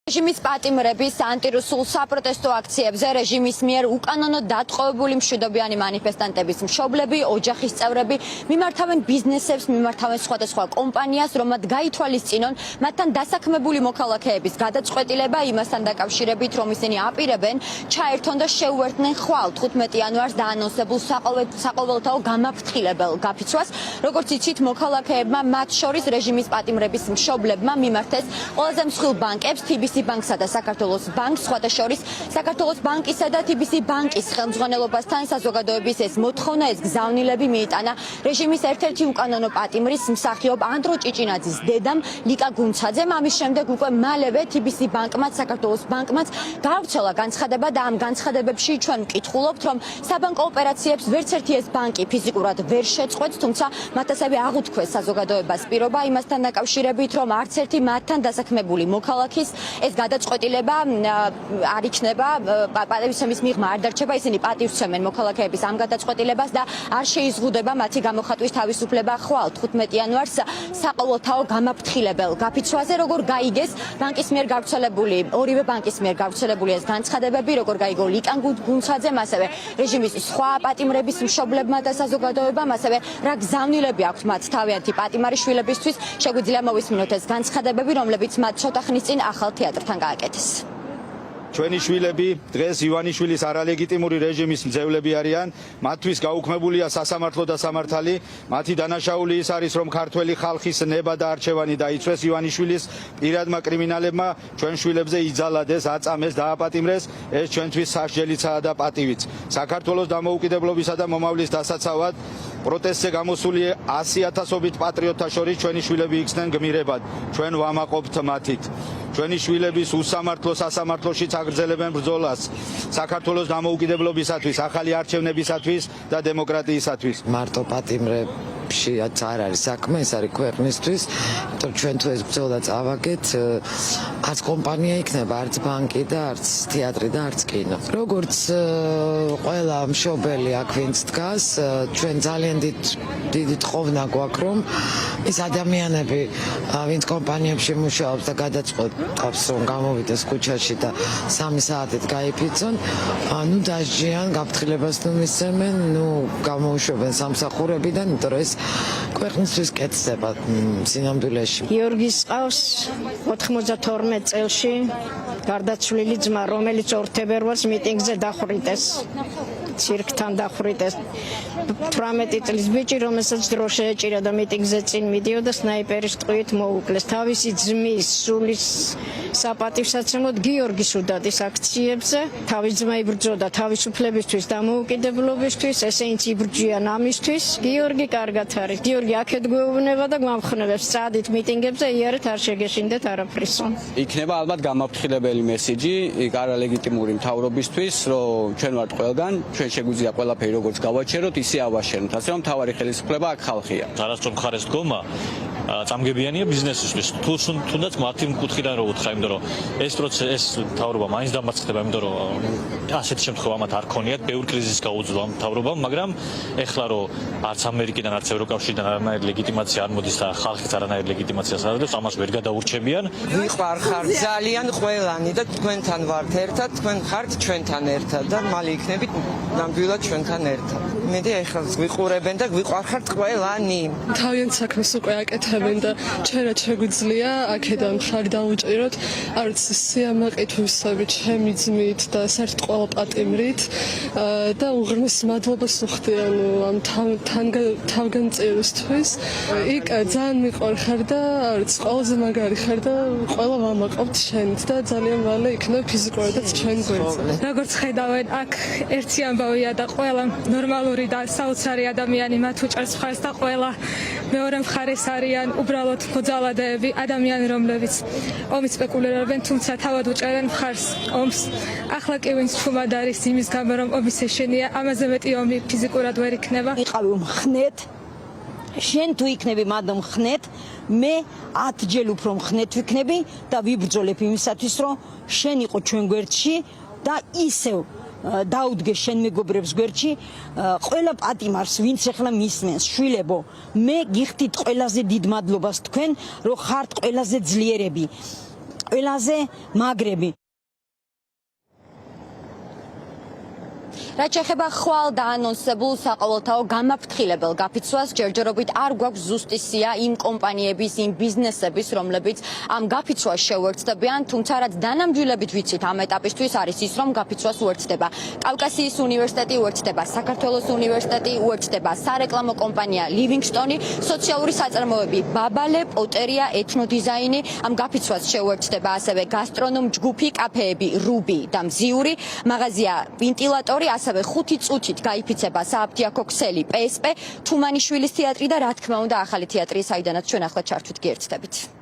რეჟიმის პატიმრების ანტირუსულ საპროტესტო აქციებზე რეჟიმის მიერ უკანონო დატყვევებული მშვიდობიანი მანიფესტანტების მშობლები, ოჯახის წევრები მიმართავენ ბიზნესებს, მიმართავენ სხვადასხვა კომპანიას, რომ მათ გაითვალისწინონ მათთან დასაქმებული მოქალაქეების გადაწყვეტილება იმასთან დაკავშირებით, რომ ისინი აპირებენ ჩაერთონ და შეუერთდნენ ხვალ 15 იანვარს დაანონსებულ საყოველთაო გამაფრთხილებელ გაფიცვას, როგორც იცით, მოქალაქეებმა მათ შორის რეჟიმის პატიმრების მშობლებმა მიმართეს ყველაზე მსხვილ ბანკებს TBC ბანკსა და საქართველოს ბანკს, სხვათა შორის საქართველოს ბანკისა და TBC ბანკის ხელმძღვანელობასთან საზოგადოების ეს მოთხოვნა, ეს გზავნილები მიიტანა რეჟიმის ერთ-ერთი უკანონო პატიმრის მსახიობ ანდრო ჭიჭინაძის დედამ ლიკა გუნცაძემ. ამის შემდეგ უკვე მალევე TBC ბანკმაც, საქართველოს ბანკმაც გაავრცელა განცხადება და ამ განცხადებებში ჩვენ ვკითხულობთ, რომ საბანკო ოპერაციებს ვერც ერთი ეს ბანკი ფიზიკურად ვერ შეწყვეტს, თუმცა მათ ასევე აღუთქვეს საზოგადოებას პირობა იმასთან დაკავშირებით, რომ არც ერთი მათთან დასაქმებული მოქალაქის ეს გადაწყვეტილება არ იქნება პატივისცემის მიღმა არ დარჩება, ისინი პატივისცემენ მოქალაქეების ამ გადაწყვეტილებას და არ შეიზღუდება მათი გამოხატვის თავისუფლება ხვალ 15 იანვარს საყოველთაო გამაფრთხილებელ გაფიცვაზე, როგორ გაიგეს ბანკის მიერ გავრცელებული, ორივე ბანკის მიერ გავრცელებული ეს განცხადებები, როგორ გაიგო ლიკან გუნცაძემ, ასევე რეჟიმის სხვა პატიმრების მშობლებმა და საზოგადოებამ, ასევე რა გზავნილები აქვთ მათ თავიანთი პატიმარი შვილებისთვის, შეგვიძლია მოვისმინოთ ეს განცხადებები, რომლებიც მათ ცოტა ხნის წინ ახალ თეატრთან გააკეთეს. ჩვენი შვილები დღეს ივანიშვილის არალეგიტიმური რეჟიმის მძევლები არიან, მათთვის გაუქმებულია სასამართლო და სამართალი, მათი დანაშაული ის არის, რომ ქართველი ხალხის ნება და არჩევანი დაიცვეს ივანიშვილის პირადმა კრიმინალებმა, ჩვენ შვილებზე იძალადეს, აწამეს, დააპატიმრეს, ეს ჩვენთვის სასჯელიცაა და პატივიც. საქართველოს დამოუკიდებლობისა და მომავლის დასაცავად პროტესტზე გამოსული 100,000-ობით პატრიოტთა შორის ჩვენი შვილები იქცნენ გმირებად, ჩვენ ვამაყობთ მათით. ჩვენი შვილების უსამართლო სასამართლოშიც აგრძელებენ ბრძოლას საქართველოს დამოუკიდებლობისათვის, ახალი არჩევნებისათვის და დემოკრატიისათვის. მარტო პატიმრებში არ არის საქმე, ეს არის ქვეყნისთვის, იმიტომ ჩვენ თუ ეს ბრძოლა წავაგეთ, არც კომპანია იქნება, არც ბანკი და არც თეატრი და არც კინო. როგორც ყველა მშობელი აქ ვინც დგას, ჩვენ ძალიან დიდი თხოვნა გვაქვს, რომ ის ადამიანები, ვინც კომპანიებში მუშაობს და გადაწყვეტავს, რომ გამოვიდეს ქუჩაში და 3 საათით გაიფიცონ, ნუ დასჯიან, გაფრთხილებას ნუ მისცემენ, ნუ გამოუშვებენ სამსახურებიდან, იმიტომ რომ ეს ქვეყნისთვის კეთდება სინამდვილეში. გიორგის ყავს 92 წელში გარდაცვლილი ძმა, რომელიც 2 თებერვალს მიტინგზე დახვრიტეს. ცირკთან დახვრიტეს. 18 წლის ბიჭი, რომელსაც დრო შეეჭირა და მიტინგზე წინ მიდიოდა, სნაიპერის ტყვიით მოუკლეს. თავისი ძმის სულის საპატივსაცემლოდ გიორგის უდადის აქციებზე. თავის ძმა იბრძოდა თავისუფლებისთვის, დამოუკიდებლობისთვის, ესეც იბრძვიან ამისთვის. გიორგი კარგად არის. გიორგი აქეთ გვეუბნება და გვამხნევებს წადით მიტინგებზე, იარეთ არ შეგეშინდეთ არაფრისო. იქნება ალბათ გამაფრთხილებელი მესიჯი არალეგიტიმური მთავრობისთვის, რომ ჩვენ ვართ ყველგან, ჩვენ შეგვიძლია ყველაფერი როგორც გავაჩეროთ, ისე ავაშენოთ, ასე რომ მთავარი ხელისუფლება აქ ხალხია. არასდროს მხარეს დგომა წამგებიანია ბიზნესისთვის. თუნდაც მათი მკუთხიდან რო უთხრა, იმიტომ რომ ეს მთავრობა მაინც დამარცხდება, იმიტომ რომ ასეთი შემთხვევა მათ არ ქონიათ, ბევრ კრიზისს გაუძლო ამ მთავრობამ, მაგრამ ეხლა რომ არც ამერიკიდან, არც ევროკავშირიდან არანაირი ლეგიტიმაცია არ მოდის და ხალხიც არანაირი ლეგიტიმაციას არ აქვს, ამას ვერ გადაურჩებიან. ვიყვარხარ ძალიან ყველანი და თქვენთან ვართ ერთად, თქვენ ხართ ჩვენთან ერთად და მალე იქნებით ნამდვილად ჩვენთან ერთად. მედი ეხლა გვიყურებენ და გვიყვარხართ ყველანი. თავიანთ საქმეს უკვე აკეთებენ და ჩვენაც შეგვიძლია აქედან მხარი დავუჭიროთ, არც სიამაყითვისები ჩემი ძმით და საერთოდ ყველა პატიმრით და უღრმეს მადლობას ვუხდიან ამ თავგანწირისთვის. იქ ძალიან მიყვარხარ და არც ყველაზე მაგარი ხარ და ყველა ვამაყობთ შენით და ძალიან მალე იქნება ფიზიკურადაც ჩვენ გვერდზე. როგორც ხედავენ, აქ ერთი ამბავია და ყველა ნორმალური და საოცარი ადამიანი მათ უჭერს მხარს და ყველა მეორე მხარეს არიან უბრალოდ მოძალადეები, ადამიანები, რომლებიც ომის სპეკულირებენ, თუმცა თავად უჭერენ მხარს ომს. ახლა კი ვინც თუმად არის იმის გამო, რომ ომის ეშენია, ამაზე მეტი ომი ფიზიკურად ვერ იქნება. იყავი მხნეთ, შენ თუ იქნები მადამ მხნეთ, მე 10 ჯერ უფრო მხნეთ ვიქნები და ვიბრძოლებ იმისათვის, რომ შენ იყო ჩვენ გვერდში და ისევ დაუდგე შენ მეგობრებს გვერდში, ყველა პატიმარს, ვინც ახლა მისმენს, შვილებო, მე გიხდით ყველაზე დიდ მადლობას თქვენ, რომ ხართ ყველაზე ძლიერები. ყველაზე მაგრები. რაც შეეხება ხვალ დაანონსებულ საყოველთაო გამაფრთხილებელ გაფიცვას, ჯერჯერობით არ გვაქვს ზუსტი სია იმ კომპანიების, იმ ბიზნესების, რომლებიც ამ გაფიცვას შეუერთდებიან, თუმცა რაც დანამდვილებით ვიცით ამ ეტაპისთვის არის ის, რომ გაფიცვას უერთდება კავკასიის უნივერსიტეტი, უერთდება საქართველოს უნივერსიტეტი, უერთდება სარეკლამო კომპანია ლივინგსტონი, სოციალური საწარმოები ბაბალე, პოტერია, ეთნოდიზაინი, ამ გაფიცვას შეუერთდება ასევე გასტრონომ ჯგუფი, კაფეები რუბი და მზიური, მაღაზია ვენტილატორი, ასევე 5 წუთით გაიფიცება სააფთიაქო ქსელი PSP, თუმანიშვილის თეატრი და რა თქმა უნდა ახალი თეატრი, საიდანაც ჩვენ ახლა ჩართვით გიერთდებით.